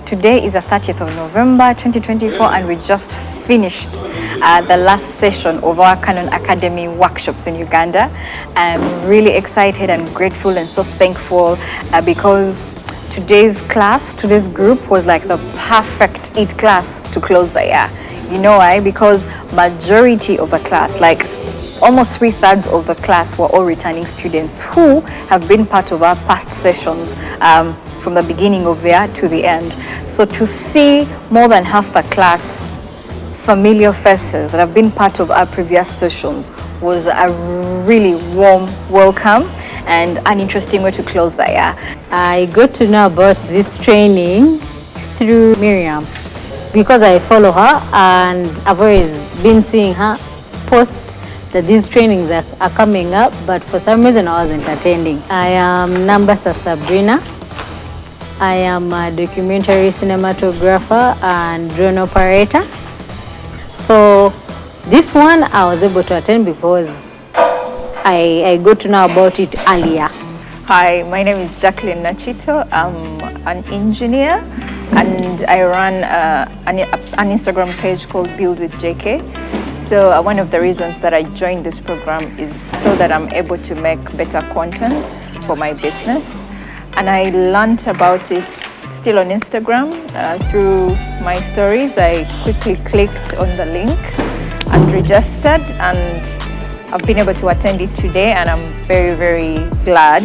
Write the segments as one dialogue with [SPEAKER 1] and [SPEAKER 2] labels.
[SPEAKER 1] Today is the 30th of November 2024 and we just finished the last session of our Canon Academy workshops in Uganda. I'm really excited and grateful and so thankful because today's group was like the perfect EAT class to close the year. You know why? Because majority of the class, like almost 3/3 of the class, were all returning students who have been part of our past sessions from the beginning of the year to the end. So to see more than half the class familiar faces that have been part of our previous sessions was a really warm welcome and an interesting way to close the year.
[SPEAKER 2] I got to know about this training through Miriam because I follow her and I've always been seeing her post that these trainings are coming up, but for some reason I wasn't attending. I am Nambasa Sabrina. I am a documentary cinematographer and drone operator. So this one I was able to attend because I got to know about it earlier.
[SPEAKER 3] Hi, my name is Jacqueline Nachito. I'm an engineer and I run an Instagram page called Build with JK. So one of the reasons that I joined this program is so that I'm able to make better content for my business. And I learned about it still on Instagram through my stories. I quickly clicked on the link and registered, and I've been able to attend it today, and I'm very, very glad.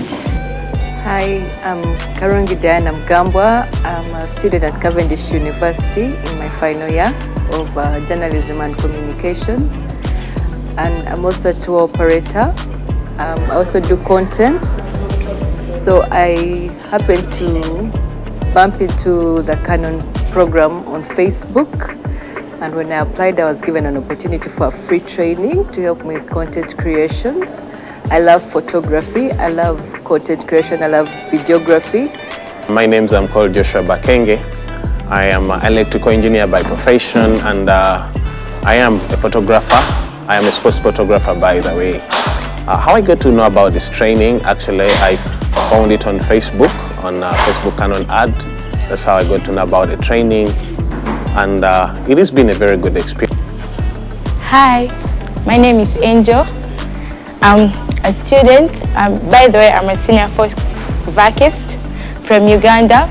[SPEAKER 4] Hi, I'm Karungi Diana Mgambwa. I'm a student at Cavendish University in my final year of journalism and communication. And I'm also a tour operator. I also do content. So I happened to bump into the Canon program on Facebook. And when I applied, I was given an opportunity for a free training to help me with content creation. I love photography, I love content creation, I love videography.
[SPEAKER 5] My name is called Joshua Bakenge. I am an electrical engineer by profession, and I am a photographer. I am a sports photographer, by the way. How I got to know about this training, actually, I found it on Facebook, on Facebook Canon ad. That's how I got to know about the training, and it has been a very good experience.
[SPEAKER 6] Hi, my name is Angel. I'm a student. By the way, I'm a senior vacist from Uganda.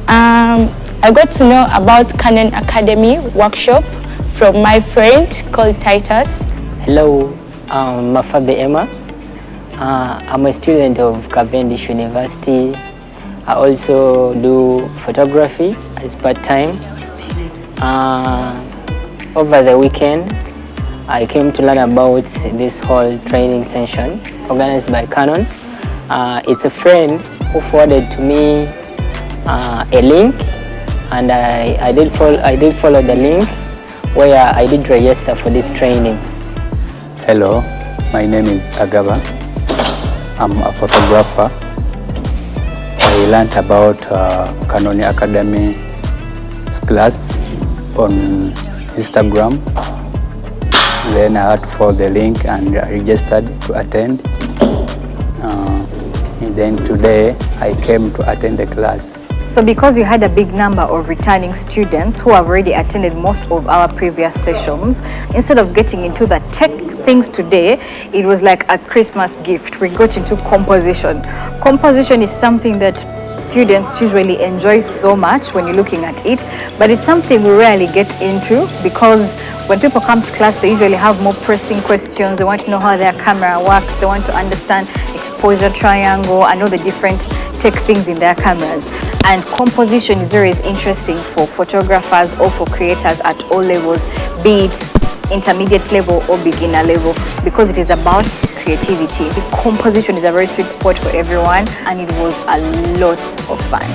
[SPEAKER 6] I got to know about Canon Academy workshop from my friend called Titus.
[SPEAKER 7] Hello, I'm Mafabe Emma. I'm a student of Cavendish University. I also do photography as part-time. Over the weekend, I came to learn about this whole training session organized by Canon. It's a friend who forwarded to me a link, and I did follow the link where I did register for this training.
[SPEAKER 8] Hello, my name is Agaba. I'm a photographer. I learned about Canon Academy class on Instagram. Then I had to follow the link and I registered to attend. And then today I came to attend the class.
[SPEAKER 1] So because you had a big number of returning students who have already attended most of our previous sessions, instead of getting into the tech things today, it was like a Christmas gift. We got into composition. Composition is something that students usually enjoy so much when you're looking at it, but it's something we rarely get into because when people come to class, they usually have more pressing questions. They want to know how their camera works. They want to understand exposure triangle and all the different tech things in their cameras. And composition is always interesting for photographers or for creators at all levels, be it intermediate level or beginner level, because it is about creativity. The composition is a very sweet spot for everyone, and it was a lot of fun.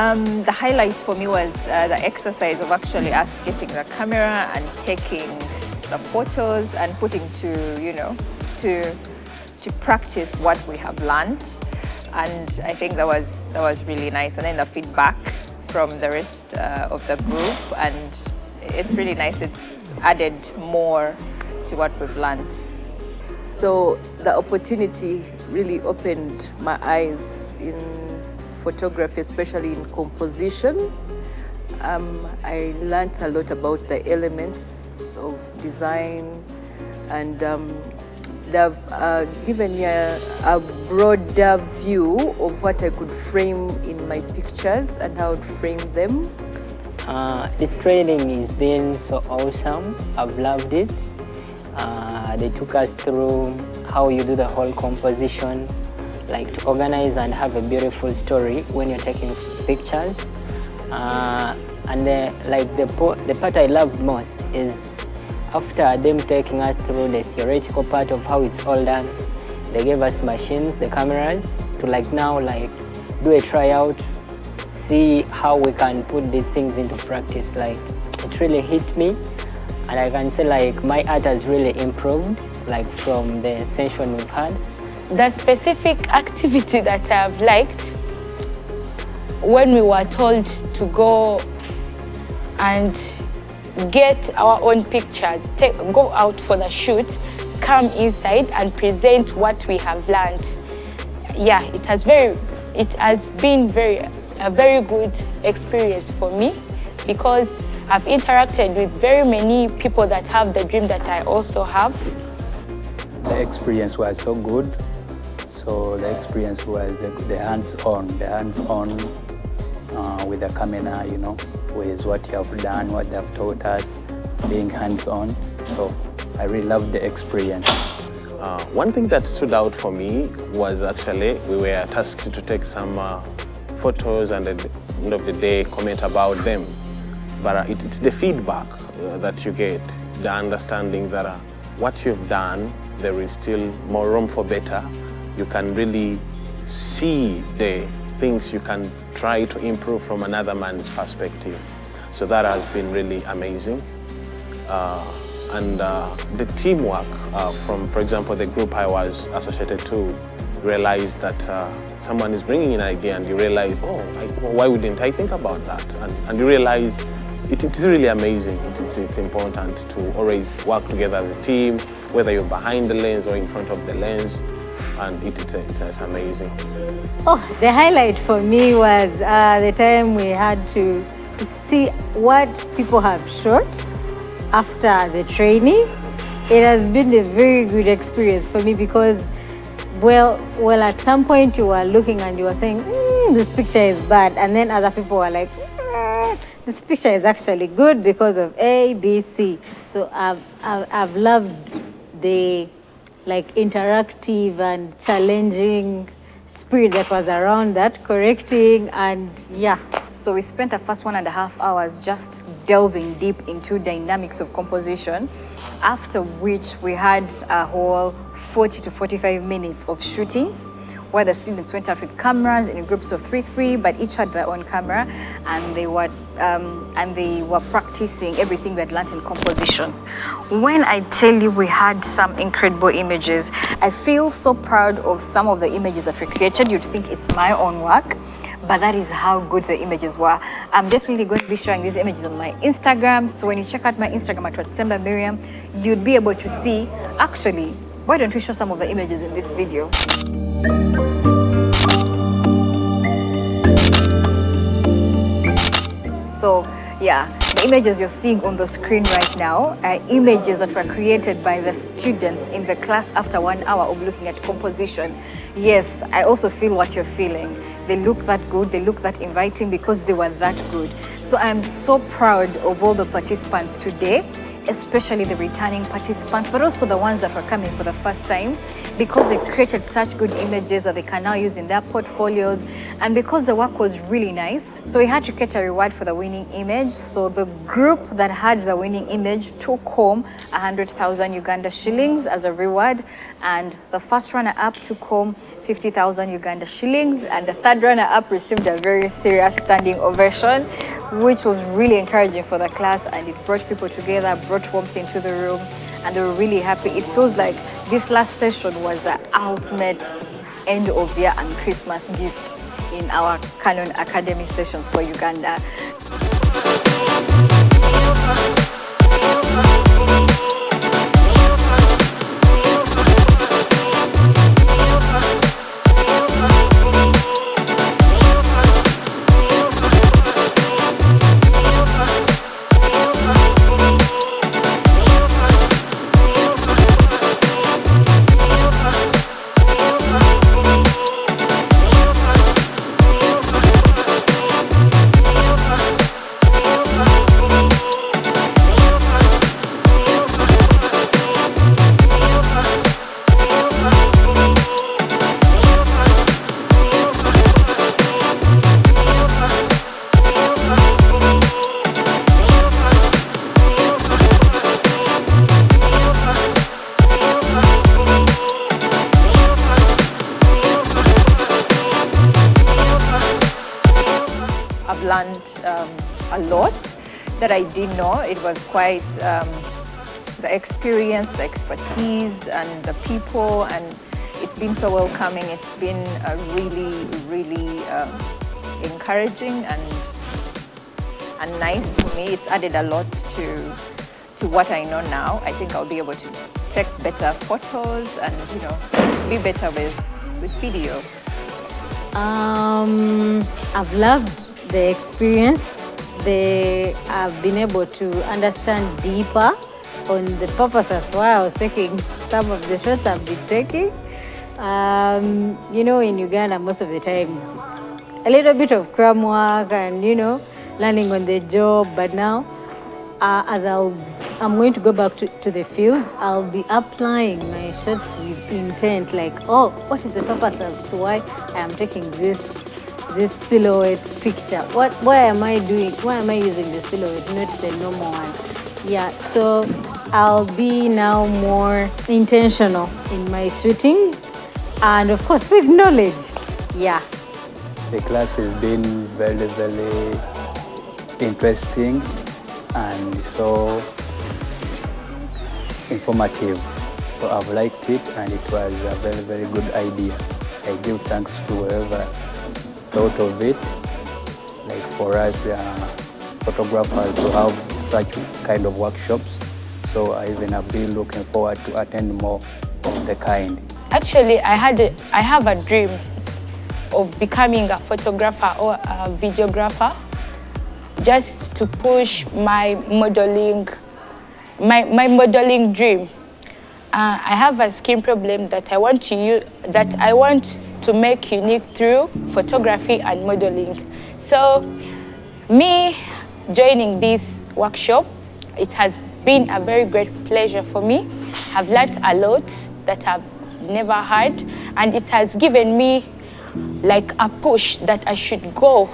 [SPEAKER 3] The highlight for me was the exercise of actually us getting the camera and taking the photos and putting to practice what we have learned. And I think that was really nice. And then the feedback from the rest of the group, and it's really nice. It's added more to what we've learned.
[SPEAKER 4] So the opportunity really opened my eyes in photography, especially in composition. I learned a lot about the elements of design, and they've given me a broader view of what I could frame in my pictures and how to frame them.
[SPEAKER 7] This training has been so awesome. I've loved it. They took us through how you do the whole composition, like to organize and have a beautiful story when you're taking pictures. And the part I loved most is after them taking us through the theoretical part of how it's all done, they gave us machines, the cameras, to now do a tryout, see how we can put these things into practice. It really hit me, and I can say my art has really improved from the session we've had.
[SPEAKER 6] The specific activity that I've liked, when we were told to go and get our own pictures, go out for the shoot, come inside and present what we have learned. Yeah, it has been a very good experience for me, because I've interacted with very many people that have the dream that I also have.
[SPEAKER 8] The experience was so good. So the experience was the hands-on with the camera, with what you have done, what they have taught us, being hands-on. So I really loved the experience.
[SPEAKER 5] One thing that stood out for me was actually we were tasked to take some photos and at the end of the day comment about them. But it's the feedback that you get, the understanding that what you've done, there is still more room for better. You can really see the things you can try to improve from another man's perspective. So that has been really amazing. And the teamwork from, for example, the group I was associated to, realized that someone is bringing an idea and you realize, why wouldn't I think about that? And you realize it's really amazing. It's important to always work together as a team, whether you're behind the lens or in front of the lens, and it's amazing.
[SPEAKER 2] The highlight for me was the time we had to see what people have shot after the training. It has been a very good experience for me because, well, at some point you were looking and you were saying, this picture is bad, and then other people were like, this picture is actually good because of A, B, C. So I've loved the interactive and challenging spirit that was around that, correcting, and yeah.
[SPEAKER 1] So we spent the first 1.5 hours just delving deep into dynamics of composition, after which we had a whole 40 to 45 minutes of shooting, where the students went out with cameras in groups of 3, but each had their own camera, and they were practicing everything we had learned in composition. When I tell you we had some incredible images, I feel so proud of some of the images that we created. You'd think it's my own work, but that is how good the images were. I'm definitely going to be showing these images on my Instagram. So when you check out my Instagram at Watsemba Miriam, you'd be able to see, actually, why don't we show some of the images in this video? So yeah, the images you're seeing on the screen right now are images that were created by the students in the class after 1 hour of looking at composition. Yes, I also feel what you're feeling. They look that good, they look that inviting because they were that good. So I'm so proud of all the participants today, especially the returning participants, but also the ones that were coming for the first time, because they created such good images that they can now use in their portfolios, and because the work was really nice. So we had to create a reward for the winning image. So the group that had the winning image took home 100,000 Uganda shillings as a reward, and the first runner-up took home 50,000 Uganda shillings, and the third runner-up received a very serious standing ovation, which was really encouraging for the class, and it brought people together, brought warmth into the room, and they were really happy. It feels like this last session was the ultimate end of year and Christmas gift in our Canon Academy sessions for Uganda.
[SPEAKER 3] I've learned a lot that I didn't know. It was quite the experience, the expertise, and the people, and it's been so welcoming. It's been really, really encouraging and nice for me. It's added a lot to what I know now. I think I'll be able to take better photos and be better with video.
[SPEAKER 2] I've loved the experience. I've been able to understand deeper on the purpose as to why I was taking some of the shots I've been taking. In Uganda, most of the times it's a little bit of cram work and, learning on the job. But now, as I'm going to go back to the field, I'll be applying my shots with intent, like, oh, what is the purpose as to why I am taking this silhouette picture? Why am I doing? Why am I using the silhouette, not the normal one? Yeah, so I'll be now more intentional in my shootings, and of course with knowledge. Yeah.
[SPEAKER 8] The class has been very, very interesting and so informative. So I've liked it, and it was a very, very good idea. I give thanks to whoever thought of it, like for us photographers to have such kind of workshops. So I even have been looking forward to attend more of the kind.
[SPEAKER 6] Actually, I have a dream of becoming a photographer or a videographer, just to push my modeling dream. I have a skin problem that I want to make unique through photography and modeling. So me joining this workshop, it has been a very great pleasure for me. I've learned a lot that I've never had, and it has given me like a push that I should go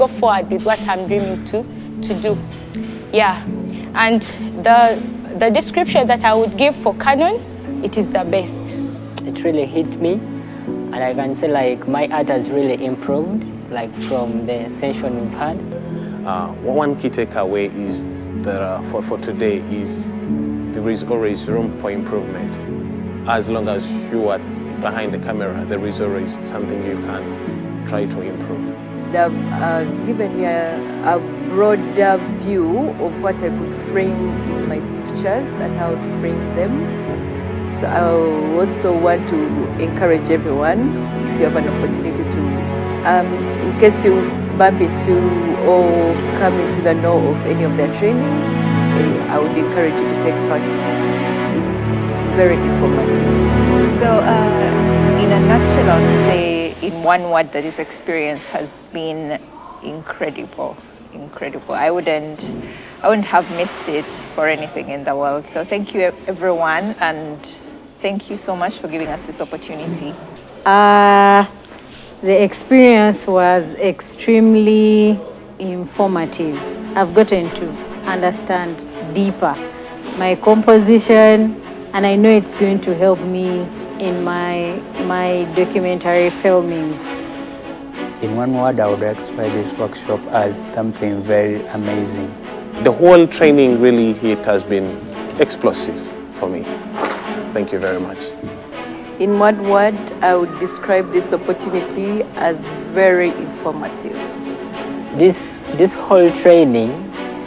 [SPEAKER 6] forward with what I'm dreaming to do. Yeah, and the description that I would give for Canon, it is the best.
[SPEAKER 7] It really hit me, and I can say like my art has really improved, like from the session we've had.
[SPEAKER 5] One key takeaway is that for today is there is always room for improvement. As long as you are behind the camera, there is always something you can try to improve.
[SPEAKER 4] They've given me a broader view of what I could frame in my pictures and how to frame them. So I also want to encourage everyone, if you have an opportunity to, in case you bump into or come into the know of any of their trainings, I would encourage you to take part. It's very informative.
[SPEAKER 3] So in a nutshell, I would say in one word that this experience has been incredible. I wouldn't have missed it for anything in the world. So thank you everyone, and thank you so much for giving us this opportunity.
[SPEAKER 2] The experience was extremely informative I've gotten to understand deeper my composition, and I know it's going to help me in my documentary filmings.
[SPEAKER 8] In one word, I would describe this workshop as something very amazing.
[SPEAKER 5] The whole training really, it has been explosive for me. Thank you very much.
[SPEAKER 4] In one word, I would describe this opportunity as very informative.
[SPEAKER 7] This whole training,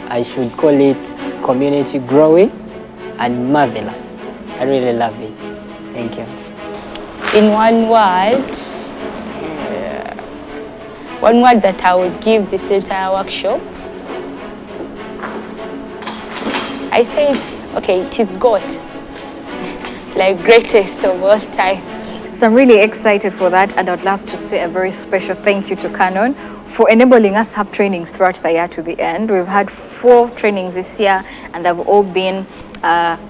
[SPEAKER 7] I should call it community growing and marvelous. I really love it. Thank you.
[SPEAKER 6] In one word that I would give this entire workshop, I think, okay, it is GOATED, like greatest of all time.
[SPEAKER 1] So I'm really excited for that, and I'd love to say a very special thank you to Canon for enabling us to have trainings throughout the year to the end. We've had 4 trainings this year, and they've all been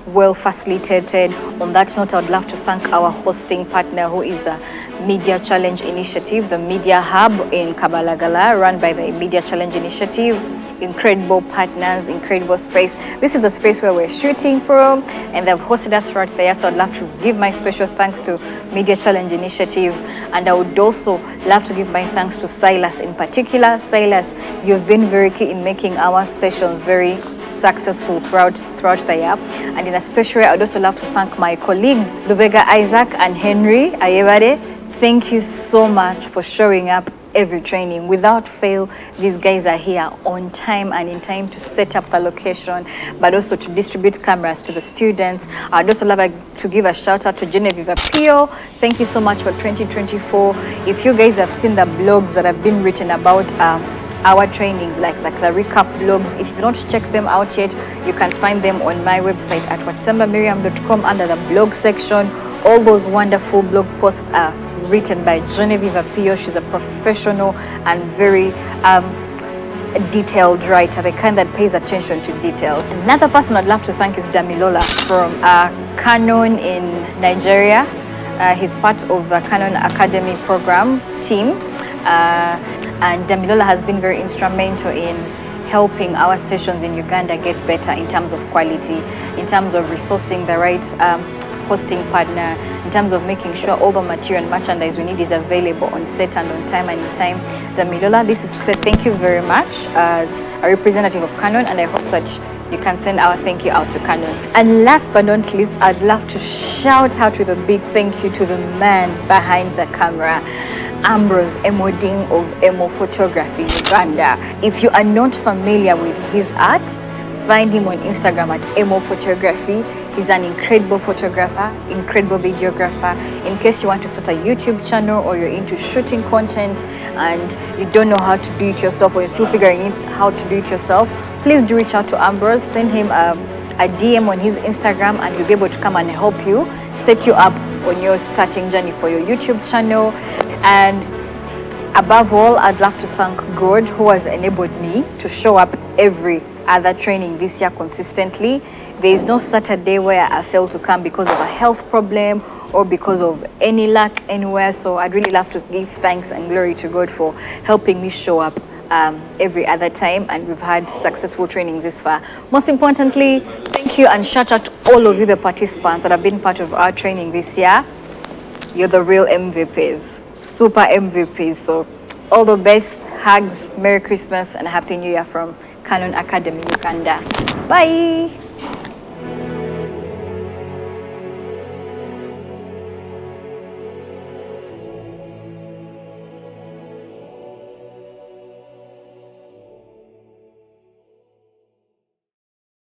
[SPEAKER 1] well facilitated. On that note, I would love to thank our hosting partner, who is the Media Challenge Initiative, the Media Hub in Kabalagala, run by the Media Challenge Initiative. Incredible partners, incredible space. This is the space where we're shooting from, and they've hosted us throughout the year, so I'd love to give my special thanks to Media Challenge Initiative, and I would also love to give my thanks to Silas in particular. Silas, you've been very key in making our sessions very successful throughout the year, and in a special way, I'd also love to thank my colleagues, Lubega Isaac and Henry Ayebade. Thank you so much for showing up every training. Without fail, these guys are here on time and in time to set up the location, but also to distribute cameras to the students. I'd also love to give a shout out to Genevieve Apio. Thank you so much for 2024. If you guys have seen the blogs that have been written about our trainings, like the recap blogs, if you've not checked them out yet, you can find them on my website at watsembamiriam.com under the blog section. All those wonderful blog posts are written by Genevieve Apio. She's a professional and very detailed writer, the kind that pays attention to detail. Another person I'd love to thank is Damilola from Canon in Nigeria. He's part of the Canon Academy program team. And Damilola has been very instrumental in helping our sessions in Uganda get better in terms of quality, in terms of resourcing the right hosting partner, in terms of making sure all the material and merchandise we need is available on set and on time and in time. Damilola, this is to say thank you very much as a representative of Canon, and I hope that you can send our thank you out to Canon. And last but not least, I'd love to shout out with a big thank you to the man behind the camera, Ambrose Emoding of Emo Photography, Uganda. If you are not familiar with his art, find him on Instagram at Emo Photography. He's an incredible photographer, incredible videographer. In case you want to start a YouTube channel or you're into shooting content and you don't know how to do it yourself, or you're still figuring out how to do it yourself, please do reach out to Ambrose. Send him a DM on his Instagram, and he'll be able to come and help you, set you up on your starting journey for your YouTube channel. And above all, I'd love to thank God, who has enabled me to show up every other training this year consistently. There is no Saturday where I fail to come because of a health problem or because of any lack anywhere. So I'd really love to give thanks and glory to God for helping me show up every other time, and we've had successful trainings this far. Most importantly, thank you and shout out to all of you, the participants that have been part of our training this year. You're the real MVPs, super MVPs. So all the best, hugs, Merry Christmas and Happy New Year from Canon Academy, Uganda. Bye.